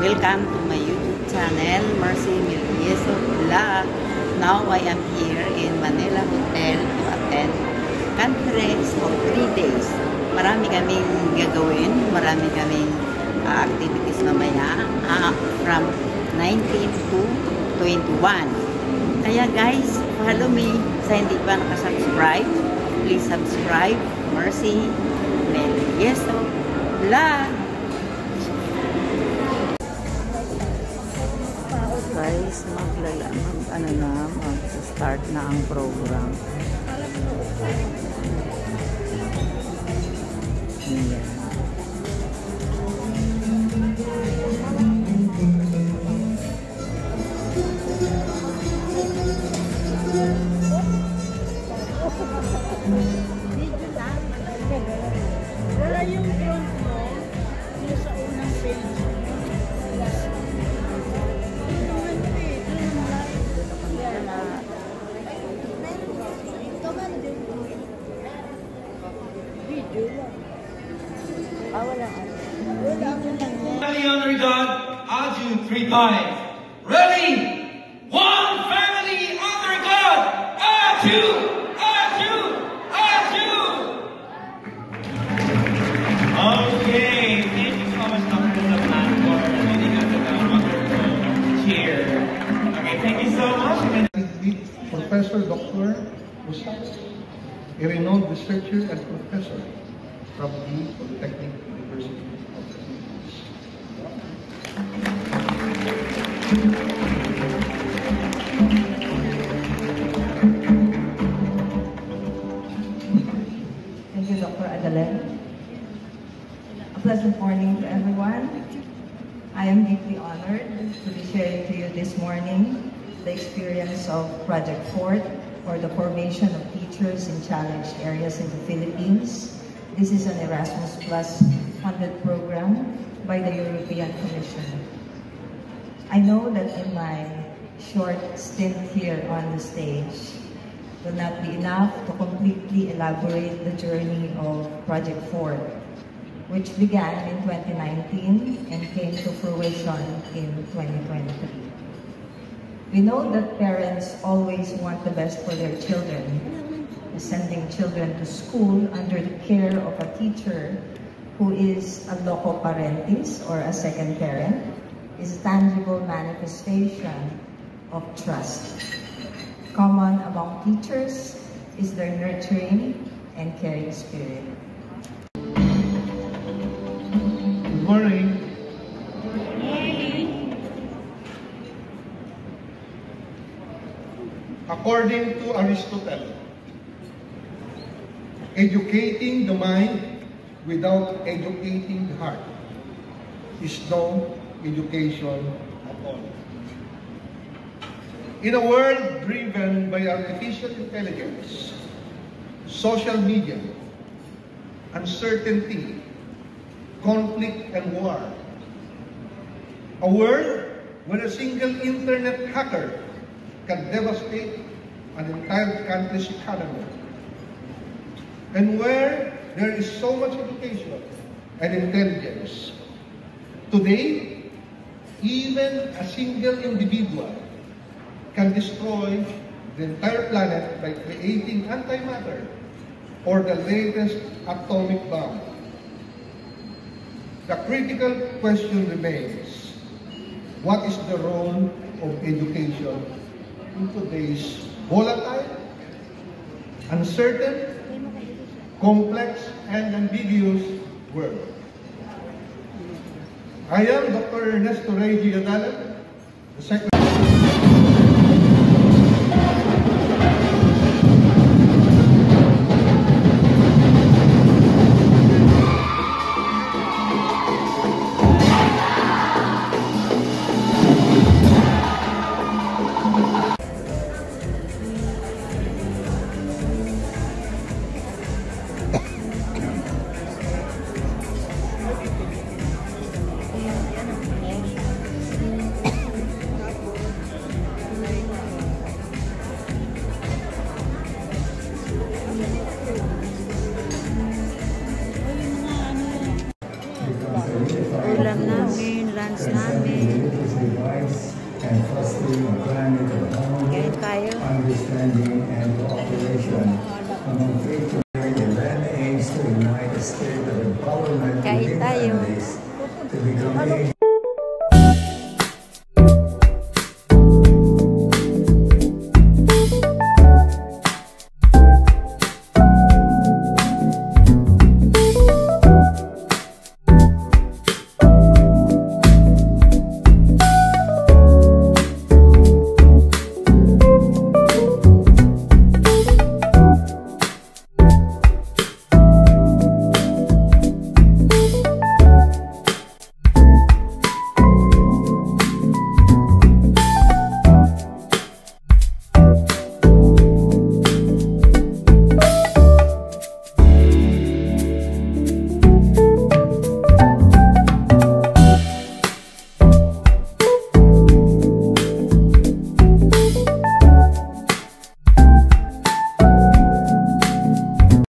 Welcome to my YouTube channel, Mercy Milieso Vlog. Now I am here in Manila Hotel to attend conference of 3 days. Marami kaming gagawin, marami kaming activities mamaya from 19 to 21. Kaya guys, follow me. Sa hindi pa nakasubscribe, please subscribe. Mercy Milieso Vlog. Guys, mag-start na ang program. Ayan. Wala yung front mo, yung sa unang page. Family honor God, Aju 3 times. Ready? 1, family honor God, Aju, Aju, Aju. Okay, thank you so much, Dr. Laplan, for leading us in a wonderful cheer. Okay, thank you so much. Professor Dr. Usas, a renowned researcher and professor from the Polytechnic University of the Philippines. Thank you, Dr. Adalen. A pleasant morning to everyone. I am deeply honored to be sharing to you this morning the experience of Project FORT, or the formation of teachers in challenged areas in the Philippines. This is an Erasmus Plus funded program by the European Commission. I know that in my short stint here on the stage will not be enough to completely elaborate the journey of Project FORT, which began in 2019 and came to fruition in 2023. We know that parents always want the best for their children. Sending children to school under the care of a teacher who is a loco parentis, or a second parent, is a tangible manifestation of trust. Common among teachers is their nurturing and caring spirit. Good morning. According to Aristotle, educating the mind without educating the heart is no education at all. In a world driven by artificial intelligence, social media, uncertainty, conflict, and war, a world where a single internet hacker can devastate an entire country's economy, and where there is so much education and intelligence. Today, even a single individual can destroy the entire planet by creating antimatter or the latest atomic bomb. The critical question remains: what is the role of education in today's volatile, uncertain, complex, and ambiguous world? I am Dr. Ernesto Rey Giadalan, the Secretary. Ulam namin, lunch namin. And fostering a climate of harmony, understanding, and cooperation among faithful. The land aims to unite a spirit of empowerment within families to become